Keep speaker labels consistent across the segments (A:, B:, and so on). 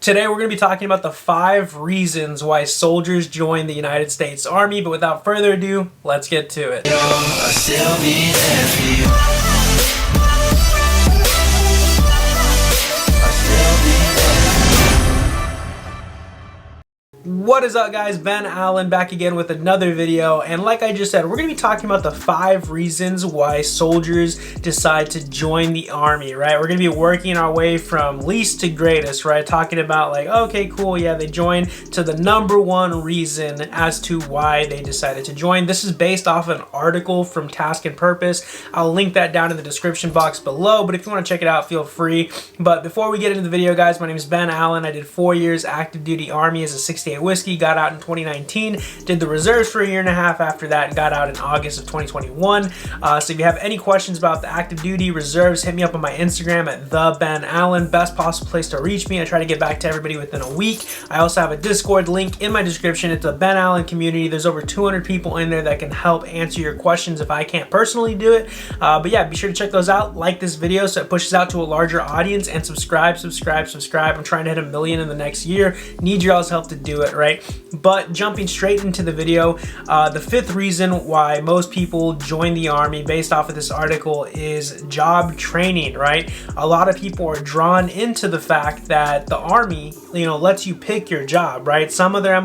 A: Today we're going to be talking about the 5 reasons why soldiers join the United States Army, but without further ado, let's get to it. What is up, guys? Ben Allen back again with another video, and like I just said, we're going to be talking about the 5 reasons why soldiers decide to join the Army, right? We're going to be working our way from least to greatest, right? Talking about like, okay, cool, yeah, they joined, to the #1 reason as to why they decided to join. This is based off an article from Task and Purpose. I'll link that down in the description box below, but if you want to check it out, feel free. But before we get into the video, guys, my name is Ben Allen. I did 4 years active duty Army as a 68 Whiskey, got out in 2019, did the reserves for a year and a half after that, and got out in August of 2021. So if you have any questions about the active duty reserves, hit me up on my Instagram at @TheBenAllen. Best possible place to reach me. I try to get back to everybody within a week. I also have a Discord link in my description. It's a Ben Allen community. There's over 200 people in there that can help answer your questions if I can't personally do it. But yeah, be sure to check those out. Like this video so it pushes out to a larger audience, and subscribe. I'm trying to hit 1 million in the next year. Need your all's help to do it, right? But jumping straight into the video, the 5th reason why most people join the Army based off of this article is job training, right? A lot of people are drawn into the fact that the Army, lets you pick your job, right? Some of their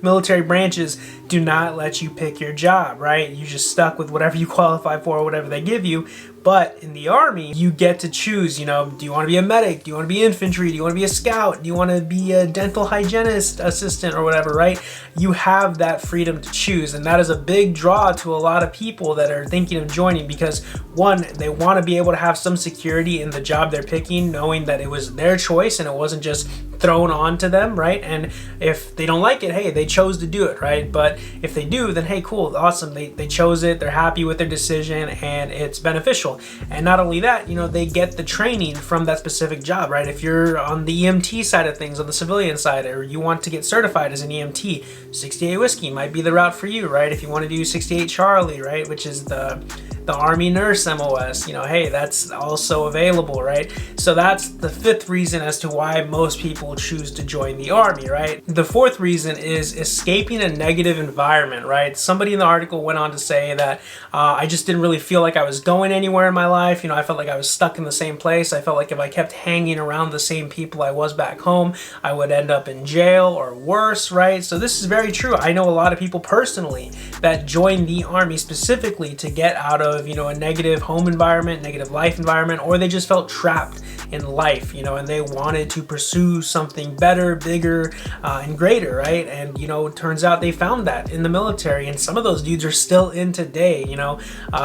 A: military branches do not let you pick your job, right? You're just stuck with whatever you qualify for or whatever they give you. But in the Army, you get to choose, do you want to be a medic? Do you want to be infantry? Do you want to be a scout? Do you want to be a dental hygienist assistant or whatever, right? You have that freedom to choose, and that is a big draw to a lot of people that are thinking of joining because, one, they want to be able to have some security in the job they're picking, knowing that it was their choice and it wasn't just thrown on to them, right? And if they don't like it, hey, they chose to do it, right? But if they do, then hey, cool, awesome, they chose it, they're happy with their decision, and it's beneficial. And not only that, they get the training from that specific job, right? If you're on the EMT side of things, on the civilian side, or you want to get certified as an EMT, 68 Whiskey might be the route for you, right? If you want to do 68 Charlie, right, which is the Army Nurse MOS, hey, that's also available, right? So that's the 5th reason as to why most people choose to join the Army, right? The 4th reason is escaping a negative environment, right? Somebody in the article went on to say that I just didn't really feel like I was going anywhere in my life. I felt like I was stuck in the same place. I felt like if I kept hanging around the same people I was back home, I would end up in jail or worse, right? So this is very true. I know a lot of people personally that join the Army specifically to get out of a negative home environment, negative life environment, or they just felt trapped in life, and they wanted to pursue something better, bigger, and greater, right? And it turns out they found that in the military, and some of those dudes are still in today,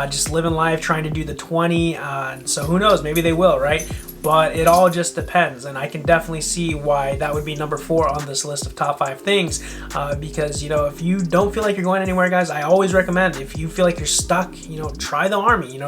A: just living life, trying to do the 20, so who knows, maybe they will, right? But it all just depends, and I can definitely see why that would be number 4 on this list of top 5 things, because if you don't feel like you're going anywhere, guys, I always recommend, if you feel like you're stuck, try the Army.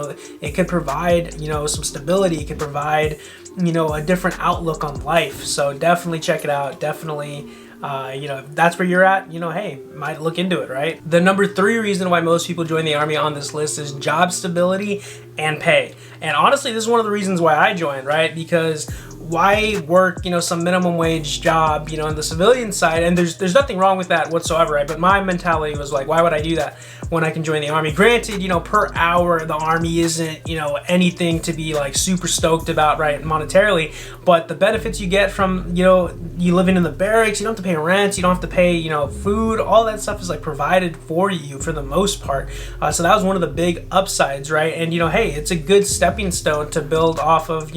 A: It could provide some stability, it could provide a different outlook on life. So definitely check it out. Definitely if that's where you're at, hey, might look into it, right? The #3 reason why most people join the Army on this list is job stability and pay. And honestly, this is one of the reasons why I joined, right? Because why work, some minimum wage job, in the civilian side? And there's nothing wrong with that whatsoever, right? But my mentality was like, why would I do that when I can join the Army? Granted, per hour, the Army isn't, anything to be like super stoked about, right, monetarily, but the benefits you get from, you living in the barracks, you don't have to pay rent, you don't have to pay, food, all that stuff is like provided for you for the most part. So that was one of the big upsides, right? And, hey, it's a good stepping stone to build off of,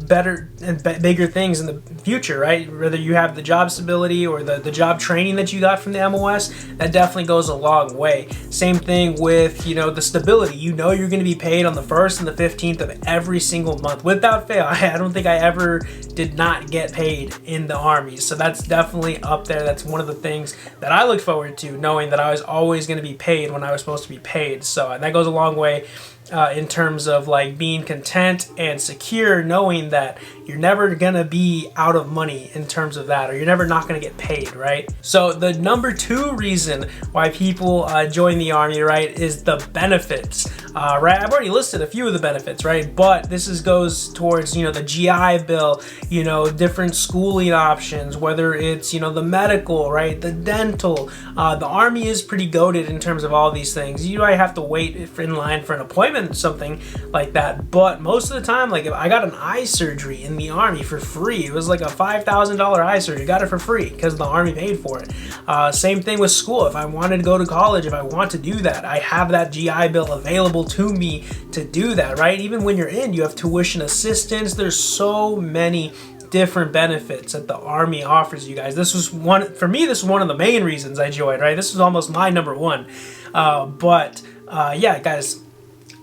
A: better and bigger things in the future, right? Whether you have the job stability or the job training that you got from the MOS, that definitely goes a long way. Same thing with, the stability. You're going to be paid on the 1st and the 15th of every single month without fail. I don't think I ever did not get paid in the Army. So that's definitely up there. That's one of the things that I look forward to, knowing that I was always going to be paid when I was supposed to be paid. So that goes a long way. in terms of like being content and secure, knowing that you're never gonna be out of money in terms of that, or you're never not gonna get paid, right? So the number 2 reason why people join the Army, right, is the benefits, right? I've already listed a few of the benefits, right? But this goes towards, you know, the GI Bill, you know, different schooling options, whether it's, you know, the medical, right, the dental. The Army is pretty goated in terms of all these things. You might have to wait in line for an appointment or something like that, but most of the time, like if I got an eye surgery in the Army for free, it was like a $5,000 eye surgery, got it for free because the Army paid for it. Same thing with school. If I wanted to go to college, if I want to do that, I have that GI Bill available to me to do that, right? Even when you're in, you have tuition assistance. There's so many different benefits that the Army offers you guys. This was one, for me, this is one of the main reasons I joined, right? This was almost my number 1. Yeah, guys,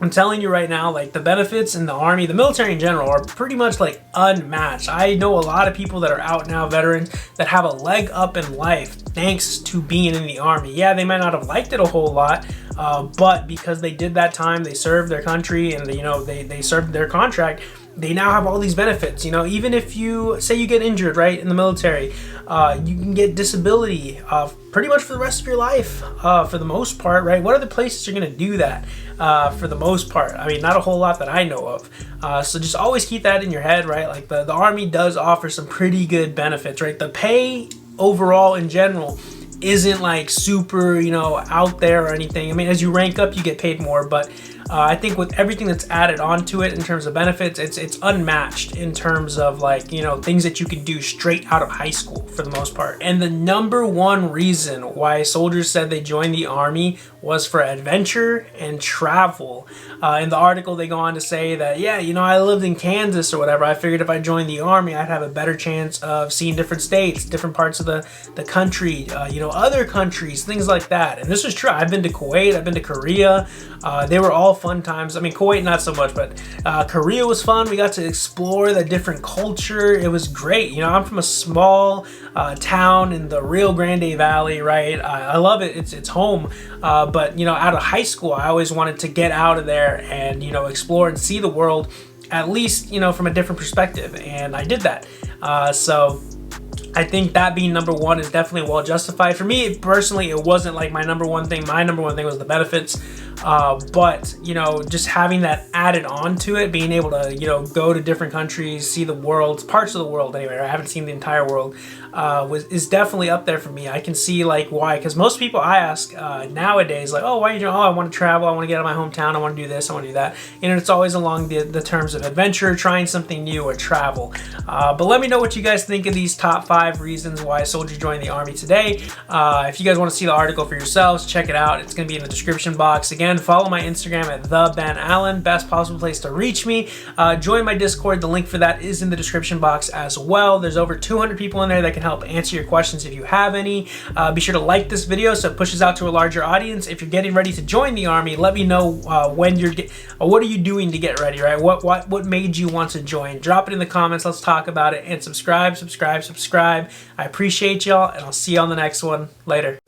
A: I'm telling you right now, like the benefits in the Army, the military in general, are pretty much like unmatched. I know a lot of people that are out now, veterans, that have a leg up in life thanks to being in the Army. Yeah, they might not have liked it a whole lot, but because they did that time, they served their country, and you know, they served their contract, they now have all these benefits. You know, even if you say you get injured, right, in the military, you can get disability pretty much for the rest of your life, for the most part, right? What other places are going to do that for the most part? I mean, not a whole lot that I know of. So just always keep that in your head, right? Like the Army does offer some pretty good benefits, right? The pay overall in general isn't like super, you know, out there or anything. I mean, as you rank up, you get paid more, but I think with everything that's added onto it in terms of benefits, it's unmatched in terms of like, you know, things that you can do straight out of high school for the most part. And the number 1 reason why soldiers said they joined the Army was for adventure and travel. In the article, they go on to say that, yeah, you know, I lived in Kansas or whatever. I figured if I joined the Army, I'd have a better chance of seeing different states, different parts of the country, you know, other countries, things like that. And this is true. I've been to Kuwait, I've been to Korea. They were all fun times. I mean, Kuwait, not so much, but Korea was fun. We got to explore the different culture. It was great. You know, I'm from a small town in the Rio Grande Valley, right? I love it. It's home. But, you know, out of high school, I always wanted to get out of there and, you know, explore and see the world, at least, you know, from a different perspective. And I did that. So I think that being number 1 is definitely well justified. For me, personally, it wasn't like my number 1 thing. My number 1 thing was the benefits. But, you know, just having that added on to it, being able to, you know, go to different countries, see the world, parts of the world anyway, I haven't seen the entire world, is definitely up there for me. I can see like why, because most people I ask nowadays, like, oh, why are you doing? Oh, I want to travel, I want to get out of my hometown, I want to do this, I want to do that. And it's always along the terms of adventure, trying something new, or travel. But let me know what you guys think of these top 5 reasons why soldiers joined the Army today. If you guys want to see the article for yourselves, check it out. It's going to be in the description box. Again, follow my Instagram at @thebenallen, best possible place to reach me. Join my Discord. The link for that is in the description box as well. There's over 200 people in there that can help answer your questions if you have any. Be sure to like this video so it pushes out to a larger audience. If you're getting ready to join the Army, let me know when you're what are you doing to get ready, right? What made you want to join? Drop it in the comments. Let's talk about it. And subscribe. I appreciate y'all, and I'll see you on the next one. Later.